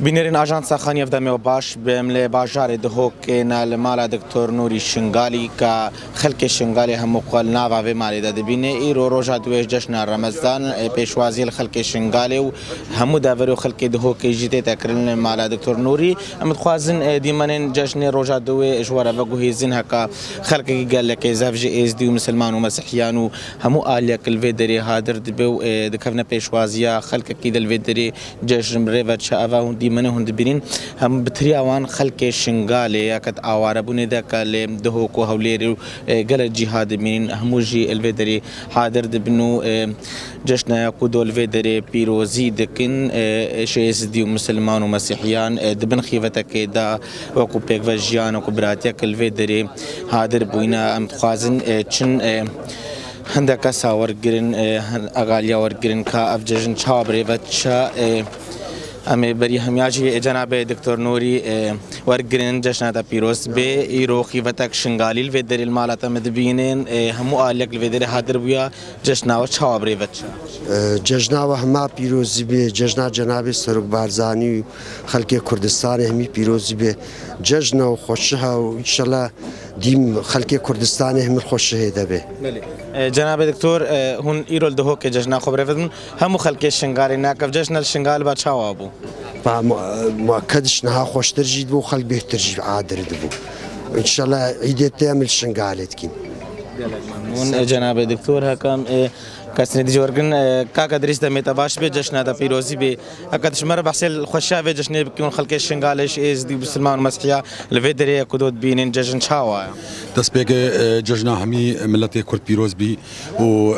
بینرین آژانس خانیف دمی و باش بمل باجار دهوک نال مال دکتر نوری شنگالی که خلک شنگالی هم مقال نوا و مالی داد بینه ایرو روزا دویش جشن رمضان پیشوازی خلک شنگالی و همو داور خلک دهوک جیت تکرن مال دکتر نوری امد خوازن دیمنن جشن روزا دوی جوار و گوهیزن هکا خلک قال لك زافج از دی مسلمان و مسیحیان و همو آلیک الویدری هادر دبو دکفن پیشوازی خلک کید الویدری جشن ریوت شاوا دیمنه هند بینین هم بتری آوان خلک شنگالی یکت آواره بونه دکال دهوک و هولیری قال جهاد بینین هموجی الویدری حاضر دبنو جشن کودو الویدری پیروزی دکن شیز دی مسلمان و مسیحیان دبن خیفتک دا وکو پیک و جیان وکو براتیک الویدری حاضر بوینا ام خوازن چن هندکا ساورگرن اغالیا ورگرن کا افججن چابری وچا امی بری همیاجی جناب دکتر نوری ورگرن جشن تا پیروز به ایرو خیفتک شنگالی الویدری المالات مدبینن همو آلیک الویدری حاضر بویا جشن و چابری وچا جشن و همه پیروزی به جشن جناب سرک بارزانی خلک کردستان همی پیروزی به جشن و خوشه و انشالله دیم خلک کردستان هم خوشه دبه. جناب دکتر هون ایرول دهو که جشن خبره فتن همو خلک شنگالی ناکف جشن الشنگال با چاوابو. مؤكدش نها خوش ترجيد بو خلق بهتر جيب عادر دبو ان شاء الله عيد تعمل شنقالت كين ممنون جناب دکتر حکم کسنی دیجورگن کاک درس دمی تباش به جشن تا پیروزی به اکتش مر بحثل خوشا و جشن بکن خلق شنگالش از دی مسلمان مسیحا لویدری کدود بینن جشن چاوا دست بيك ججنا همي ملتي كرد بيروز بي و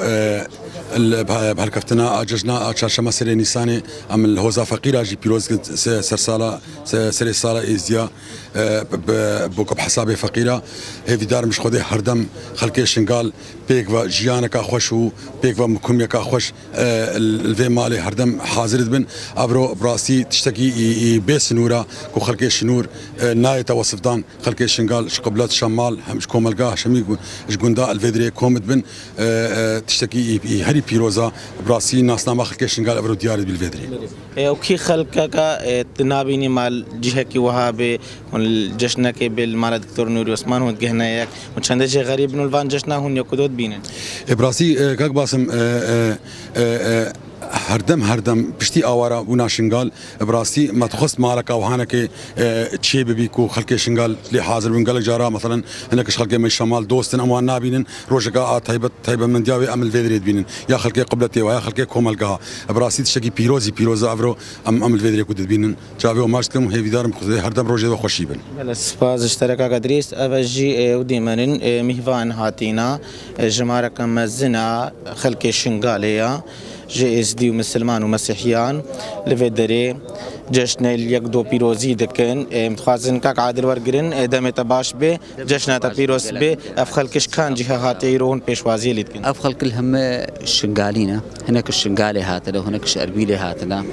بهالكفتنا ججنا چهارشنبه سر نیسان ام الهوزا فقيره جي بيروز سر سالا ازيا بوك بحساب فقيره هي دار مش خده هردم خلق شنقال بيك و جيانك خوش و بيك و مكميك خوش الفي مالي هردم حاضر بن ابرو براسي تشتكي بيس نورا كو خلق شنور ناي توصفدان خلق شنقال قبلات شمال همش كوملقاه شمي جوندا الفيدري كومد بن تشتكي هري بيروزا براسي ناس نما خلق شنقال ابرو ديار بالفيدري اوكي خلقك تنابيني مال جهكي وهابي الجشن کے بالمال دكتور نوري عثمان هون گهنايك وچندش غريب نولوان جشن هون يكودود بينن براسي كاك باسم هردم پشتی آوارا بونا شنگال براستی متخص مالک آوهانه که چه ببیکو خلک شنگال لی حاضر بنگال جارا مثلا هناكش خلک من شمال دوستن امان نابینن روجگا طیبه من دیاوی عمل ویدرید بینن یا خلک قبلتی و یا خلک کوملگا براستی تشکی پیروزا افرو عمل ویدری کود بینن جاوی و ماشتم هی ویدارم هردم روجه و خوشی بن بله سپاس اشتراک قدریس اوجی ودیمنن مهوان هاتینا جمارک مزنا خلک شنگالیا جئز دی مسلمان و مسیحیان لویدری جشن یک دو پیروزی دکن متخازن کاک عادل ورگرن دم تباش به جشن تا پیروز به افخل کش کان جهات ایران پیشوازی لیدکن افخل كل هم شنقالينا هناك الشنقالي هاتنا وهناك الشربيلي هاتنا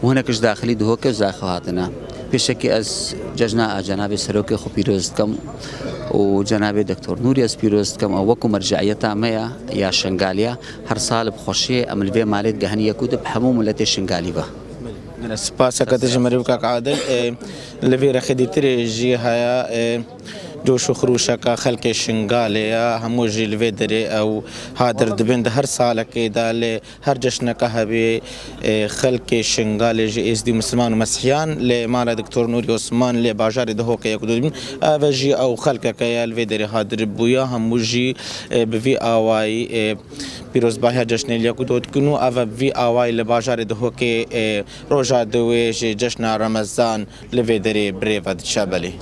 وهناك داخلي دهوك وزاخ هاتنا بشكل از ججنا جناب سروكي خو بيروزكم وجناب دكتور نوري از بيروزكم او وكو مرجعيتا ميا يا شنقاليا هر صال بخوشي عمل في مالت جهنيه كود بحموم التي شنقالي به من السباسة كتجمع كاك عادل لفي رخدي تري جي هيا جوش و خروشك خلق شنگاليا همو جي الفيدري او هادر دبند هر سالة كيدا هر جشنك هبي خلق شنگالي جي اس دي مسلمان و مسيحيان لمالا دكتور نوري عثمان لباجار دهوك يكدودين اوجي او خلقك يا الفيدري هادر بويا همو جي بفي آواي پیروز باهر جشن لیاقوت کنو او وی آوای لباجار دهوك روجا دوی جشن رمضان لویدری بریود شبلی